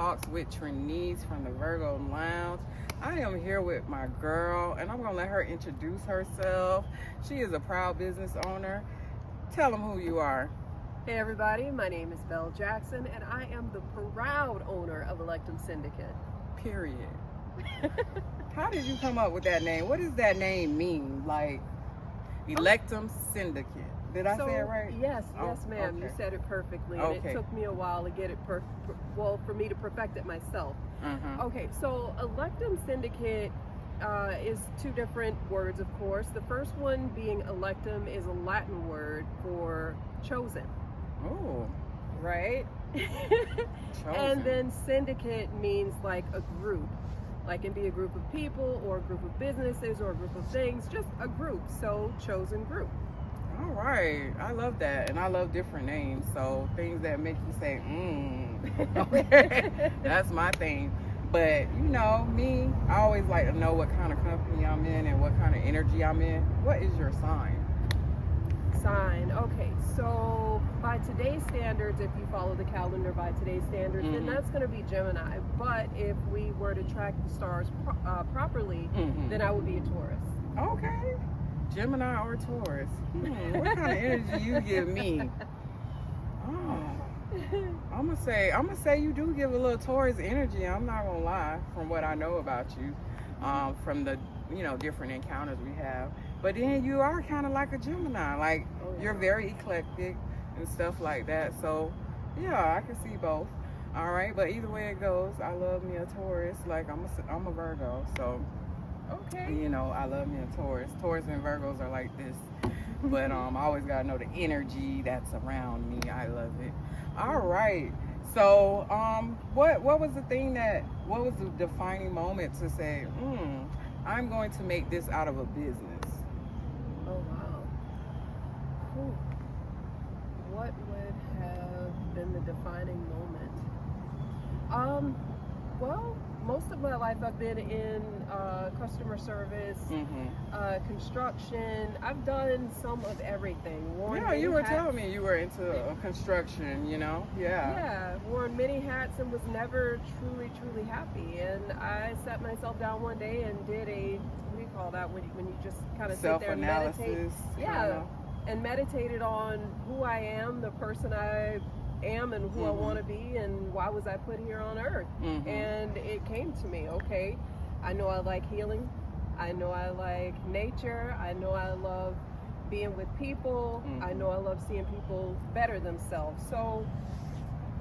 Talks with Trinice from the Virgo Lounge. I am here with my girl, and I'm going to let her introduce herself. She is a proud business owner. Tell them who you are. Hey everybody, my name is Belle Jackson, and I am the proud owner of Electum Syndicate. Period. How did you come up with that name? What does that name mean? Like, Electum Syndicate. Did I say it right? Yes, ma'am. Okay. You said it perfectly. Okay. And it took me a while to get it for me to perfect it myself. Okay, so Electum Syndicate is two different words, of course. The first one being electum is a Latin word for chosen. Oh. Right? Chosen. And then syndicate means like a group. Like it can be a group of people or a group of businesses or a group of things, just a group. So chosen group. All right. I love that. And I love different names. So things that make you say, okay. That's my thing. But you know, me, I always like to know what kind of company I'm in and what kind of energy I'm in. What is your sign? Sign. Okay, so by today's standards, if you follow the calendar by today's standards, then that's going to be Gemini. But if we were to track the stars properly, then I would be a Taurus. Okay. Gemini or Taurus. What kind of energy you give me? Oh. I'm gonna say you do give a little Taurus energy. I'm not gonna lie, from what I know about you, from the different encounters we have. But then you are kind of like a Gemini, like you're very eclectic and stuff like that. So yeah, I can see both. All right, but either way it goes, I love me a Taurus. Like I'm a Virgo, so okay. I love me a Taurus. Taurus and Virgos are like this. But I always gotta know the energy that's around me. I love it. All right. So what was the thing what was the defining moment to say, I'm going to make this out of a business? Oh wow. What would have been the defining moment? Well, most of my life I've been in customer service, construction. I've done some of everything. You were telling me you were into construction, Yeah, worn many hats and was never truly happy. And I sat myself down one day and did what do you call that, when you just kind of sit there and meditate? Yeah, and meditated on who I am, the person I am, and who I want to be, and why was I put here on earth. And it came to me, okay, I know I like healing, I know I like nature, I know I love being with people, I know I love seeing people better themselves. So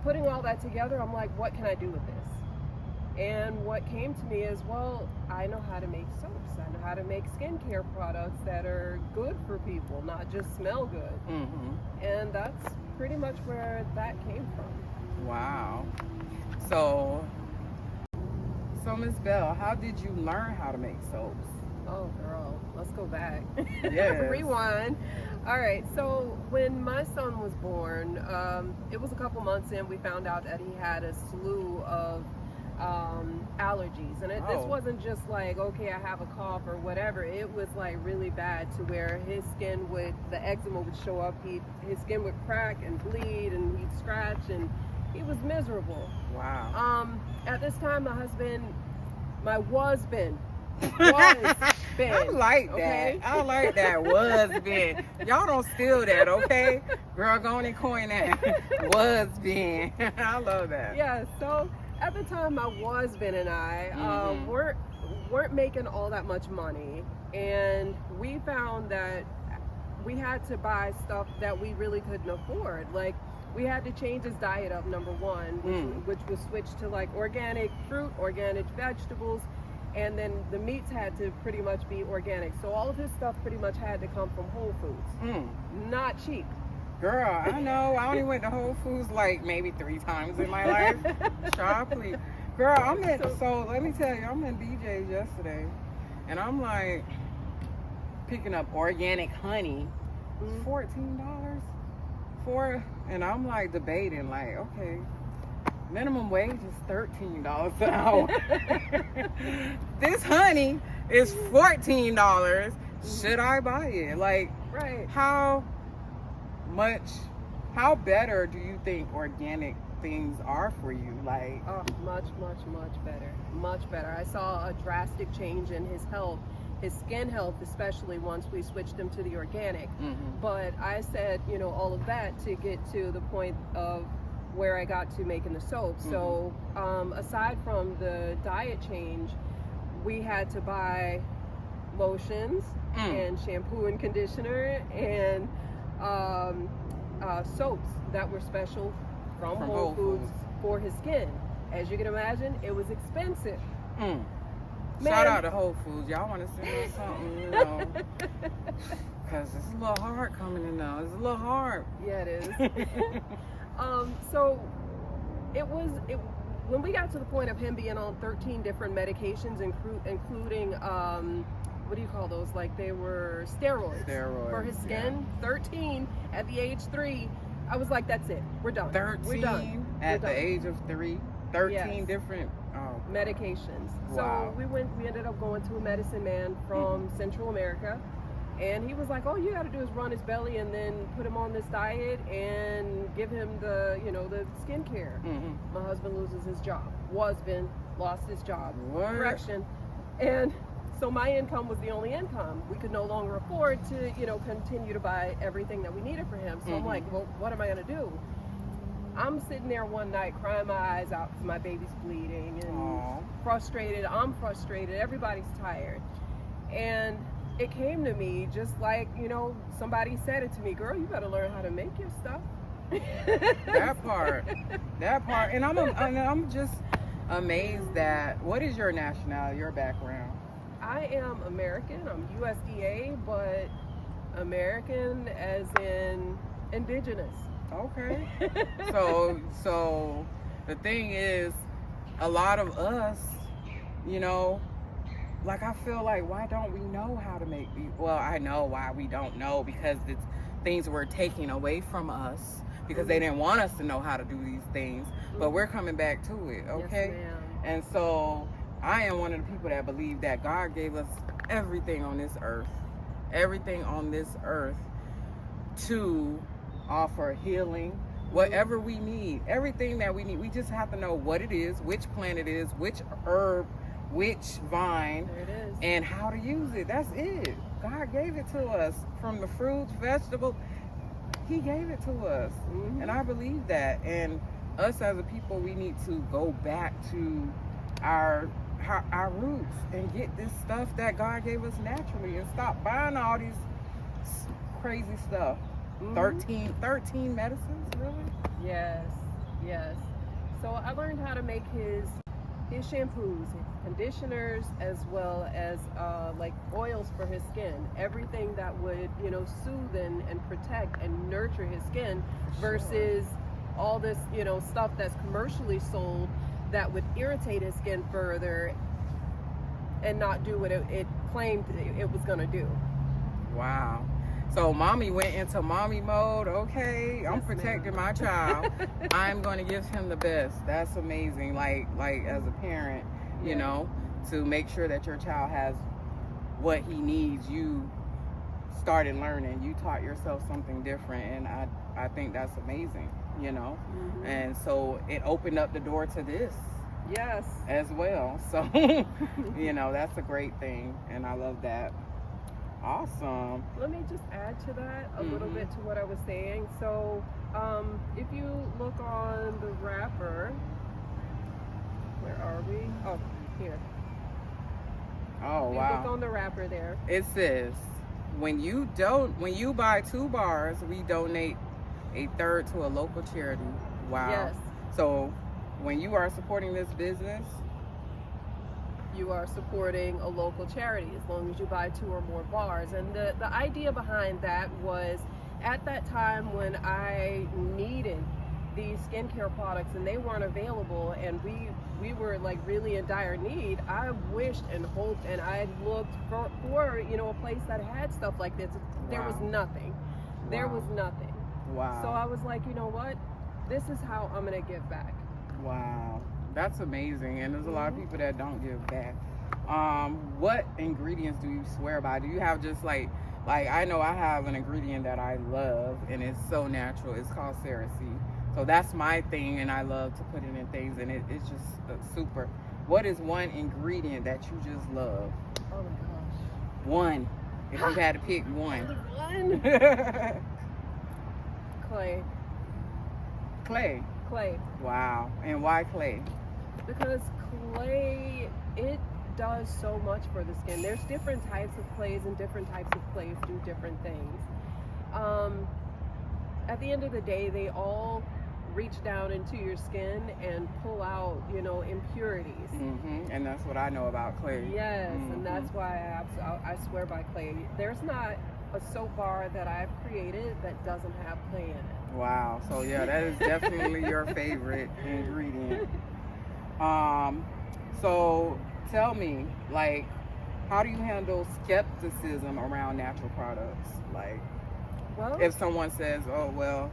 putting all that together, I'm like, what can I do with this? And what came to me is, well, I know how to make soaps, I know how to make skincare products that are good for people, not just smell good. And that's pretty much where that came from. Wow. So Miss Belle, how did you learn how to make soaps? Oh girl, let's go back. Yes. Rewind. All right, so when my son was born, it was a couple months in, we found out that he had a slew of allergies, and this wasn't just like, okay, I have a cough or whatever. It was like really bad, to where his skin the eczema would show up, his skin would crack and bleed, and he'd scratch, and he was miserable. Wow. At this time, my was-been. I like that. Okay? I like that. Was been. Y'all don't steal that, okay? Girl, go on and coin that. Was been. I love that. Yeah, so at the time, my was-been and I weren't making all that much money, and we found that we had to buy stuff that we really couldn't afford. Like, we had to change his diet up, number one, which was switched to like organic fruit, organic vegetables, and then the meats had to pretty much be organic. So all of his stuff pretty much had to come from Whole Foods. Not cheap. Girl, I know. I only went to Whole Foods like maybe 3 times in my life. Child, please. Girl, so let me tell you, I'm in BJ's yesterday, and I'm like picking up organic honey, $14 for, and I'm like debating, like, okay, minimum wage is $13 an hour. This honey is $14. Should I buy it? Like, right. How better do you think organic things are for you. Like, oh, much better. I saw a drastic change in his health, his skin health, especially once we switched him to the organic. But I said, you know, all of that to get to the point of where I got to making the soap. So aside from the diet change, we had to buy lotions and shampoo and conditioner and soaps that were special from Whole Foods for his skin. As you can imagine, it was expensive. Shout out to Whole Foods. Y'all want to send us something, you know, because it's a little hard coming in now. It's a little hard. Yeah, it is. So when we got to the point of him being on 13 different medications, including what do you call those? Like, they were steroids for his skin. 13 at the age 3. I was like, that's it. We're done. 13 We're done. at the age of 3. 13 different medications. Wow. So we ended up going to a medicine man from Central America, and he was like, all you got to do is run his belly and then put him on this diet and give him the, you know, the skincare. My husband loses his job. Lost his job. Correction. And so my income was the only income. We could no longer afford to, you know, continue to buy everything that we needed for him. So I'm like, well, what am I going to do? I'm sitting there one night crying my eyes out because my baby's bleeding and frustrated. I'm frustrated. Everybody's tired. And it came to me just like, you know, somebody said it to me, girl, you better learn how to make your stuff. That part. And I'm just amazed that, what is your nationality, your background? I am American. I'm USDA, but American as in indigenous. Okay. So the thing is, a lot of us, you know, like, I feel like, why don't we know how to make these? Well, I know why we don't know, because it's things were taken away from us because they didn't want us to know how to do these things. But we're coming back to it, okay? Yes, ma'am. And so I am one of the people that believe that God gave us everything on this earth to offer healing, whatever we need, everything that we need. We just have to know what it is, which plant it is, which herb, which vine, There it is. and how to use it. That's it. God gave it to us, from the fruits, vegetables. He gave it to us. And I believe that. And us as a people, we need to go back to our roots and get this stuff that God gave us naturally, and stop buying all these crazy stuff. 13 medicines, really? Yes. So I learned how to make his shampoos, conditioners, as well as like oils for his skin. Everything that would, you know, soothe and protect and nurture his skin, versus all this, you know, stuff that's commercially sold that would irritate his skin further and not do what it claimed it was going to do. Wow. So mommy went into mommy mode. Okay, I'm protecting my child. I'm going to give him the best. That's amazing. Like as a parent, you know, to make sure that your child has what he needs. You started learning. You taught yourself something different, and I think that's amazing, you know. And so it opened up the door to this. Yes. As well. So, you know, that's a great thing, and I love that. Awesome. Let me just add to that a little bit to what I was saying. So, if you look on the wrapper, where are we? Oh, here. Oh, if you look on the wrapper there, it says, when you buy 2 bars, we donate 1/3 to a local charity. Wow. Yes. So, when you are supporting this business, you are supporting a local charity as long as you buy 2 or more bars. And the idea behind that was, at that time when I needed these skincare products and they weren't available, and we were like really in dire need, I wished and hoped and I looked for you know, a place that had stuff like this. There was nothing. There was nothing. Wow. So I was like, you know what? This is how I'm gonna give back. Wow. That's amazing. And there's a lot of people that don't give back. What ingredients do you swear by? Do you have just like I know I have an ingredient that I love, and it's so natural. It's called Cerasee. So that's my thing, and I love to put it in things, and it's just super. What is one ingredient that you just love? Oh my gosh. One. If you had to pick one. One. Clay. Clay. Clay. Wow. And why clay? Because clay, it does so much for the skin. There's different types of clays, and different types of clays do different things. At the end of the day, they all reach down into your skin and pull out, impurities. And that's what I know about clay. Yes, and that's why I swear by clay. There's not a soap bar that I've created that doesn't have clay in it. Wow. So yeah, that is definitely your favorite ingredient. So tell me, like, how do you handle skepticism around natural products? Like, well, if someone says, oh, well,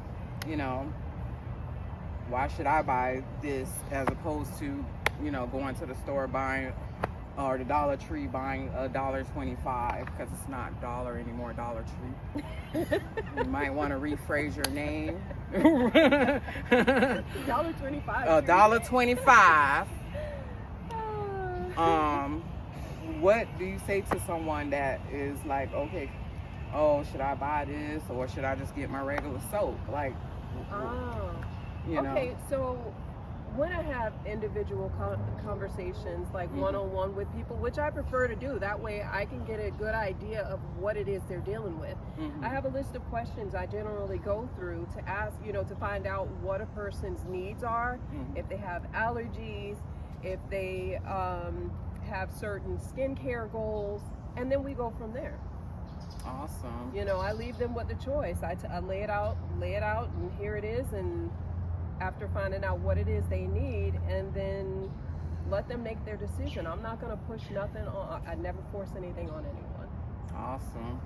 why should I buy this as opposed to, going to the store buying, or the Dollar Tree buying $1.25, because it's not dollar anymore, Dollar Tree. You might want to rephrase your name. $1.25. $1.25. What do you say to someone that is like, okay, oh, should I buy this, or should I just get my regular soap? Like, Okay, so when I have individual conversations, like one-on-one with people, which I prefer to do, that way I can get a good idea of what it is they're dealing with. I have a list of questions I generally go through to ask, to find out what a person's needs are, if they have allergies, if they have certain skincare goals, and then we go from there. Awesome. I leave them with the choice. I lay it out, and here it is, and after finding out what it is they need, and then let them make their decision. I'm not going to push nothing on. I never force anything on anyone. Awesome.